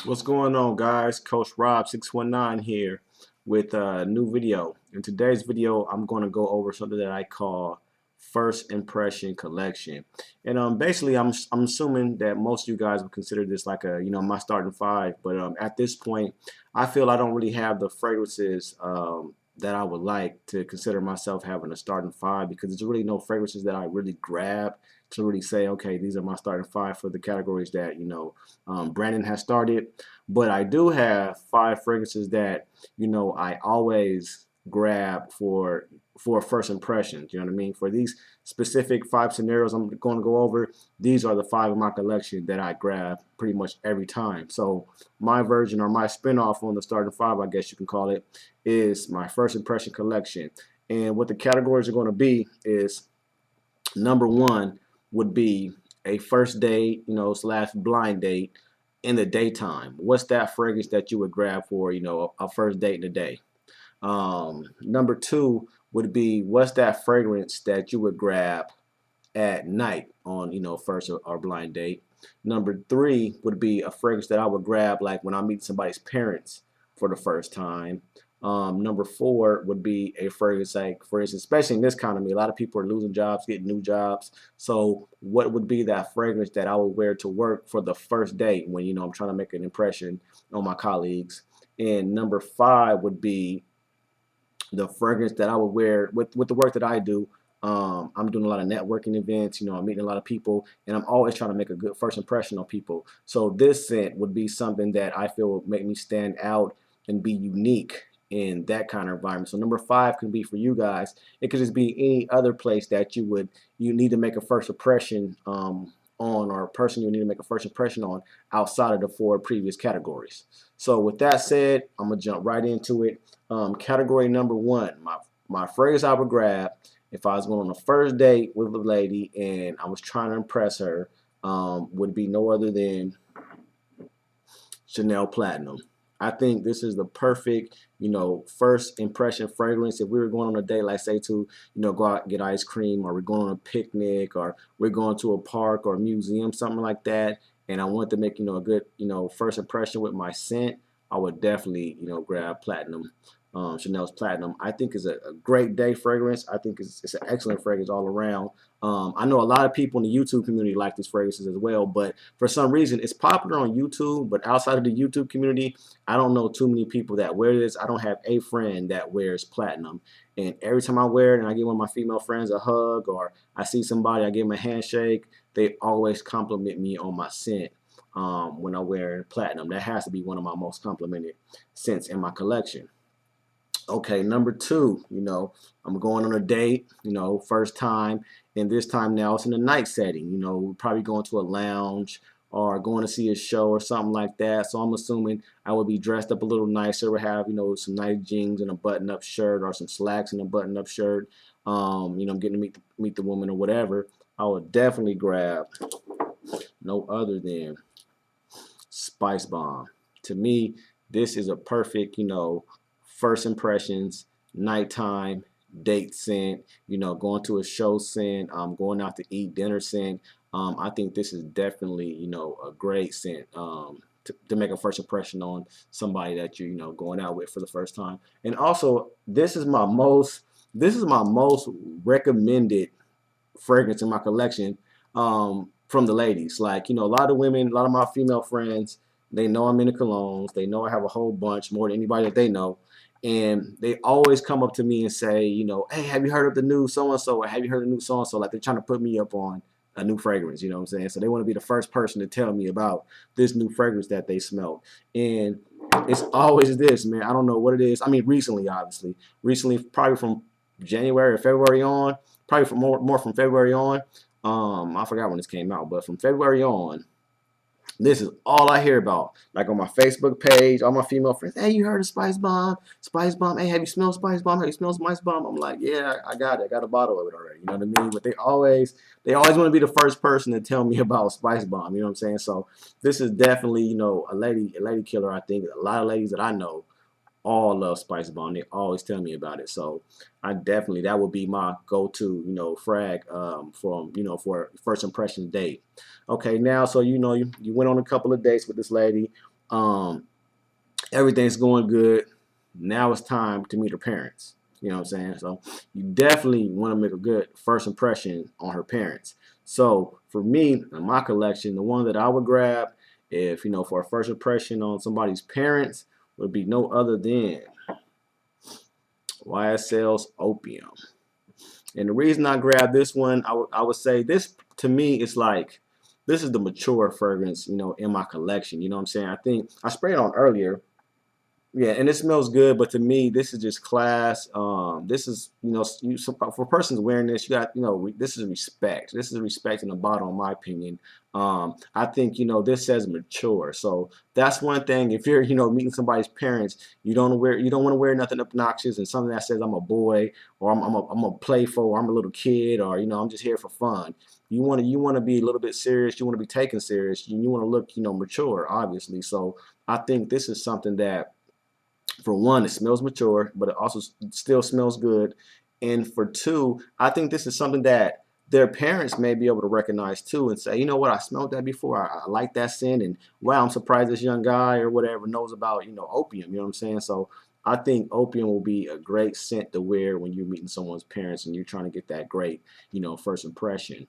What's going on, guys? Coach Rob 619 here with a new video. In today's video, I'm going to go over something that I call first impression collection. And basically, I'm assuming that most of you guys would consider this like a my starting five. But at this point, I feel I don't really have the fragrances that I would like to consider myself having a starting five, because there's really no fragrances that I really grab to really say, okay, these are my starting five for the categories that Brandon has started. But I do have 5 fragrances that I always grab for first impressions. You know what I mean? For these specific 5 scenarios I'm going to go over, these are the 5 in my collection that I grab pretty much every time. So my version, or my spinoff on the starting 5, I guess you can call it, is my first impression collection. And what the categories are going to be is, number 1 would be a first date, slash blind date in the daytime. What's that fragrance that you would grab for, a first date in the day? Number 2 would be, what's that fragrance that you would grab at night on, first or blind date? Number 3 would be a fragrance that I would grab like when I meet somebody's parents for the first time. Number 4 would be a fragrance, like, for instance, especially in this economy, a lot of people are losing jobs, getting new jobs. So what would be that fragrance that I would wear to work for the first date when, I'm trying to make an impression on my colleagues? And number 5 would be the fragrance that I would wear with the work that I do. I'm doing a lot of networking events, I'm meeting a lot of people, and I'm always trying to make a good first impression on people. So this scent would be something that I feel would make me stand out and be unique in that kind of environment. So number 5 can be for you guys. It could just be any other place that you need to make a first impression on, or a person you need to make a first impression on outside of the 4 previous categories. So with that said, I'm gonna jump right into it. Category number 1, my fragrance I would grab if I was going on a first date with a lady and I was trying to impress her, would be no other than Chanel Platinum. I think this is the perfect, first impression fragrance. If we were going on a date, like say to, go out and get ice cream, or we're going on a picnic, or we're going to a park or a museum, something like that, and I want to make, a good, first impression with my scent, I would definitely, grab Platinum. Chanel's Platinum, I think, is a great day fragrance. I think it's an excellent fragrance all around. I know a lot of people in the YouTube community like these fragrances as well, but for some reason it's popular on YouTube, but outside of the YouTube community, I don't know too many people that wear this. I don't have a friend that wears Platinum, and every time I wear it and I give one of my female friends a hug, or I see somebody, I give them a handshake, they always compliment me on my scent. When I wear Platinum, that has to be one of my most complimented scents in my collection. Okay, number 2, I'm going on a date, first time, and this time now it's in a night setting, we're probably going to a lounge or going to see a show or something like that. So I'm assuming I would be dressed up a little nicer, would have, some nice jeans and a button-up shirt, or some slacks and a button-up shirt, getting to meet the woman or whatever. I would definitely grab no other than Spice Bomb. To me, this is a perfect, first impressions, nighttime, date scent, going to a show scent, going out to eat dinner scent. I think this is definitely, a great scent to make a first impression on somebody that you're, going out with for the first time. And also, this is my most recommended fragrance in my collection from the ladies. Like, a lot of women, a lot of my female friends, they know I'm into colognes. They know I have a whole bunch, more than anybody that they know. And they always come up to me and say, hey, have you heard of the new so-and-so, or have you heard of the new so-and-so? Like, they're trying to put me up on a new fragrance, you know what I'm saying? So they want to be the first person to tell me about this new fragrance that they smelled. And it's always this, man. I don't know what it is. I mean, recently, obviously. Recently, probably from January or February on, probably more from February on. I forgot when this came out, but from February on, This is all I hear about. Like on my Facebook page, all my female friends, hey, you heard of Spice Bomb? Spice Bomb, hey, have you smelled Spice Bomb? Have you smelled Spice Bomb? I'm like, yeah, I got it. I got a bottle of it already. You know what I mean? But they always want to be the first person to tell me about Spice Bomb. You know what I'm saying? So this is definitely, a lady killer. I think a lot of ladies that I know all love Spice Bomb. They always tell me about it. So I definitely, that would be my go-to, frag for first impression date. Okay, now so you went on a couple of dates with this lady. Um, Everything's going good. Now it's time to meet her parents. You know what I'm saying? So you definitely want to make a good first impression on her parents. So for me, in my collection, the one that I would grab if for a first impression on somebody's parents would be no other than YSL's Opium. And the reason I grabbed this one, I would say this to me is like this is the mature fragrance, in my collection. You know what I'm saying? I think I sprayed it on earlier. Yeah, and it smells good, but to me, this is just class. This is, for persons wearing this, you got, this is respect. This is respect in the bottle, in my opinion. I think, this says mature. So that's one thing. If you're, meeting somebody's parents, you don't want to wear nothing obnoxious and something that says I'm a boy or I'm a playful or I'm a little kid or, I'm just here for fun. You want to be a little bit serious. You want to be taken serious. You want to look, mature, obviously. So I think this is something that, for one, it smells mature, but it also still smells good. And for two, I think this is something that their parents may be able to recognize too and say, you know what, I smelled that before. I like that scent. And wow, I'm surprised this young guy or whatever knows about, opium. You know what I'm saying? So I think opium will be a great scent to wear when you're meeting someone's parents and you're trying to get that great, first impression.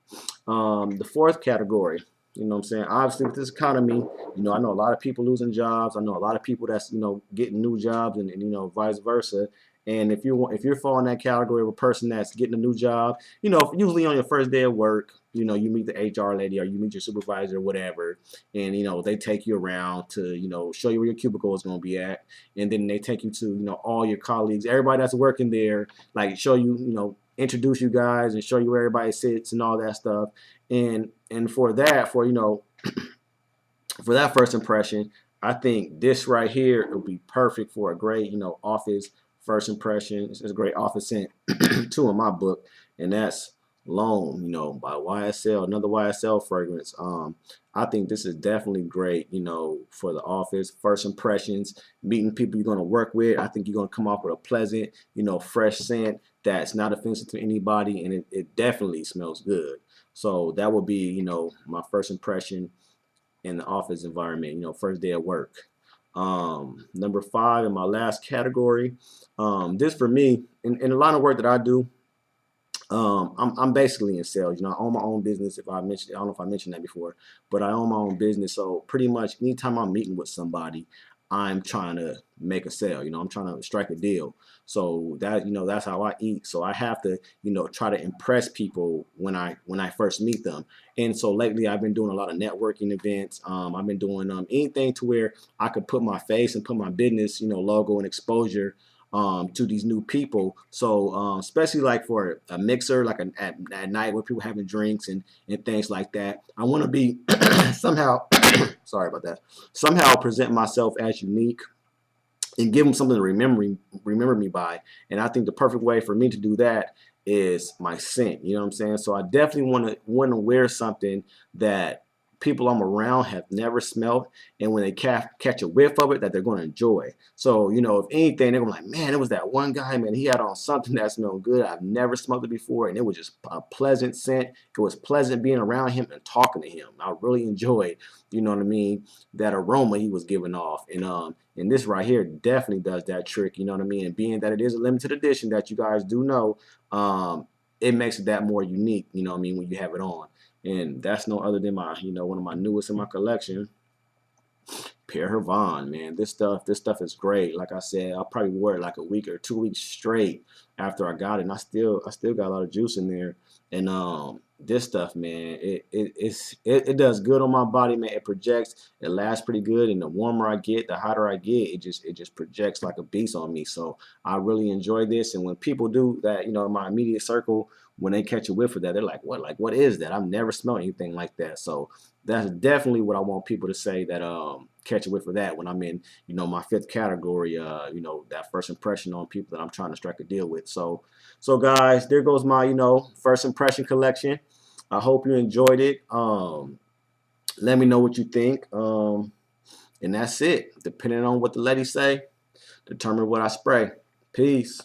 The fourth category, you know what I'm saying? Obviously, with this economy, I know a lot of people losing jobs. I know a lot of people that's, getting new jobs and vice versa. And if you fall in that category of a person that's getting a new job, usually on your first day of work, you meet the HR lady or you meet your supervisor or whatever, and, they take you around to, show you where your cubicle is going to be at. And then they take you to, all your colleagues, everybody that's working there, like show you, introduce you guys and show you where everybody sits and all that stuff. And for that, for that first impression, I think this right here will be perfect for a great, office first impression. It's a great office scent too in my book, and that's Loan, by YSL, another YSL fragrance. I think this is definitely great, for the office first impressions, meeting people you're going to work with. I think you're going to come off with a pleasant, fresh scent that's not offensive to anybody, and it definitely smells good. So that would be, my first impression in the office environment, first day at work. Number 5 in my last category, this for me, in a line of work that I do, I'm basically in sales. I own my own business. I don't know if I mentioned that before, but I own my own business. So pretty much anytime I'm meeting with somebody, I'm trying to make a sale. I'm trying to strike a deal. So that, that's how I eat. So I have to, try to impress people when I first meet them. And so lately I've been doing a lot of networking events. I've been doing anything to where I could put my face and put my business, logo and exposure to these new people. So especially like for a mixer, like at night where people having drinks and things like that, I want to be somehow, sorry about that, somehow present myself as unique and give them something to remember me by. And I think the perfect way for me to do that is my scent. You know what I'm saying? So I definitely want to wear something that people I'm around have never smelled, and when they catch a whiff of it, that they're going to enjoy. So, if anything, they're going to be like, man, it was that one guy, man, he had on something that smelled good. I've never smelled it before, and it was just a pleasant scent. It was pleasant being around him and talking to him. I really enjoyed, that aroma he was giving off. And this right here definitely does that trick, And being that it is a limited edition that you guys do know, it makes it that more unique, when you have it on. And that's no other than my, one of my newest in my collection, Pierre Hervon, man. This stuff is great. Like I said, I probably wore it like a week or 2 weeks straight after I got it, and I still got a lot of juice in there. And this stuff, man, it does good on my body, man. It projects, it lasts pretty good, and the warmer I get, the hotter I get, it just projects like a beast on me. So I really enjoy this. And when people do that, in my immediate circle, when they catch a whiff of that, they're like, what? Like, what is that? I've never smelled anything like that. So that's definitely what I want people to say, that catch a whiff of that when I'm in, my fifth category, that first impression on people that I'm trying to strike a deal with. So guys, there goes my, first impression collection. I hope you enjoyed it. Let me know what you think. And that's it. Depending on what the ladies say, determine what I spray. Peace.